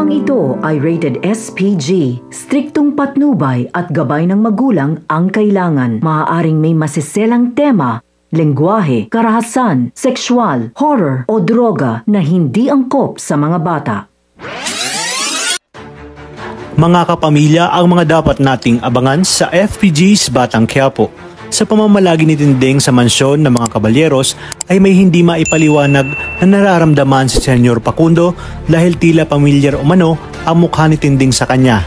Programang ito ay rated SPG. Striktong patnubay at gabay ng magulang ang kailangan. Maaaring may masiselang tema, lengguwahe, karahasan, sexual, horror o droga na hindi angkop sa mga bata. Mga kapamilya, ang mga dapat nating abangan sa FPG's Batang Quiapo. Sa pamamalagi ni Tinding sa mansyon ng mga kabalyeros ay may hindi maipaliwanag na nararamdaman si Senyor Facundo dahil tila pamilyar umano ang mukha ni Tinding sa kanya.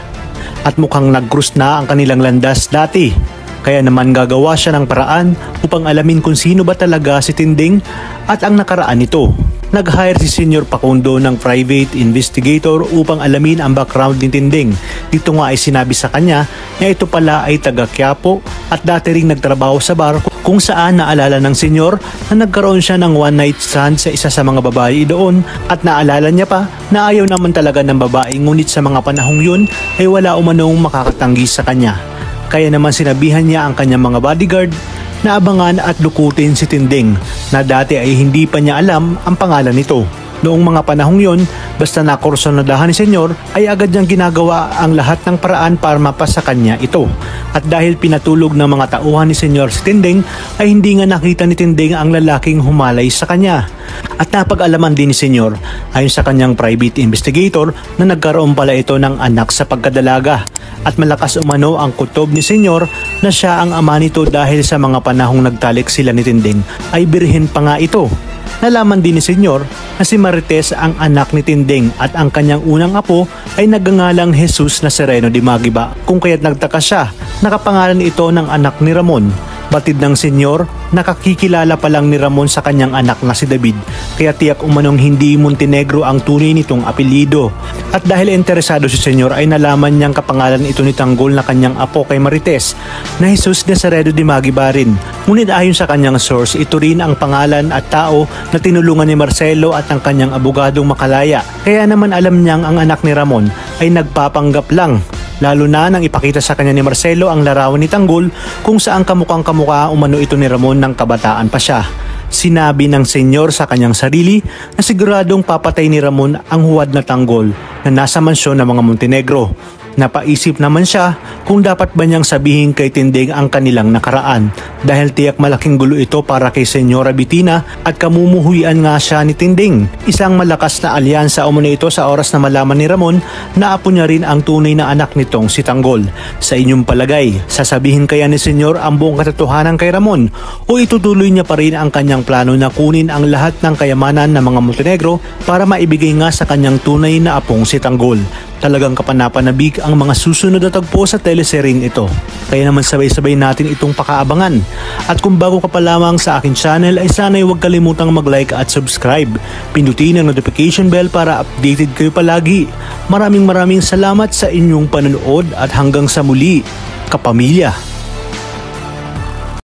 At mukhang nag-cruise na ang kanilang landas dati. Kaya naman gagawa siya ng paraan upang alamin kung sino ba talaga si Tinding at ang nakaraan nito. Nag-hire si Senyor Facundo ng private investigator upang alamin ang background ni Tinding. Dito nga ay sinabi sa kanya na ito pala ay taga Quiapo at dati ring nagtrabaho sa bar kung saan naalala ng senyor na nagkaroon siya ng one night stand sa isa sa mga babae doon at naalala niya pa na ayaw naman talaga ng babae ngunit sa mga panahong yun ay wala umanong makakatanggi sa kanya. Kaya naman sinabihan niya ang kanyang mga bodyguard na abangan at lukutin si Tinding na dati ay hindi pa niya alam ang pangalan nito. Noong mga panahong yon, basta nakursunadahan ni Senyor ay agad niyang ginagawa ang lahat ng paraan para mapasa kanya ito. At dahil pinatulog ng mga tauhan ni Senyor si Tinding ay hindi nga nakita ni Tinding ang lalaking humalay sa kanya. At napag-alaman din ni Senyor ayon sa kanyang private investigator na nagkaroon pala ito ng anak sa pagkadalaga. At malakas umano ang kutob ni Senyor na siya ang ama nito dahil sa mga panahong nagtalik sila ni Tinding ay birhen pa nga ito. Nalaman din ni Senyor na si Marites ang anak ni Tinding at ang kanyang unang apo ay nagngangalang Jesus Nazareno de Magiba kung kaya't nagtaka siya. Nakapangalan ito ng anak ni Ramon. Batid ng Senyor, nakakikilala pa lang ni Ramon sa kanyang anak na si David kaya tiyak umanong hindi Montenegro ang tunay nitong apelyido. At dahil interesado si Senyor ay nalaman niyang kapangalan ito ni Tanggol na kanyang apo kay Marites na Jesus Nazareno de Magiba rin. Ngunit ayon sa kanyang source, ito rin ang pangalan at tao na tinulungan ni Marcelo at ang kanyang abogadong makalaya. Kaya naman alam niyang ang anak ni Ramon ay nagpapanggap lang. Lalo na nang ipakita sa kanya ni Marcelo ang larawan ni Tanggol kung saan kamukhang-kamukha umano ito ni Ramon ng kabataan pa siya. Sinabi ng senyor sa kanyang sarili na siguradong papatay ni Ramon ang huwad na Tanggol na nasa mansyon ng mga Montenegro. Napaisip naman siya kung dapat ba niyang sabihin kay Tinding ang kanilang nakaraan dahil tiyak malaking gulo ito para kay Senyora Bettina at kamumuhuyan nga siya ni Tinding. Isang malakas na alyansa umano ito sa oras na malaman ni Ramon na apo niya rin ang tunay na anak nitong si Tanggol. Sa inyong palagay, sasabihin kaya ni Senyor ang buong katotohanan kay Ramon o itutuloy niya pa rin ang kanyang plano na kunin ang lahat ng kayamanan ng mga Montenegro para maibigay nga sa kanyang tunay na apong si Tanggol? Talagang kapanapanabik ang mga susunod na tagpo sa teleseryeng ito. Kaya naman sabay-sabay natin itong pakaabangan. At kung bago ka pa lamang sa akin channel ay sana'y huwag kalimutang mag-like at subscribe. Pindutin ang notification bell para updated kayo palagi. Maraming salamat sa inyong panonood at hanggang sa muli, kapamilya.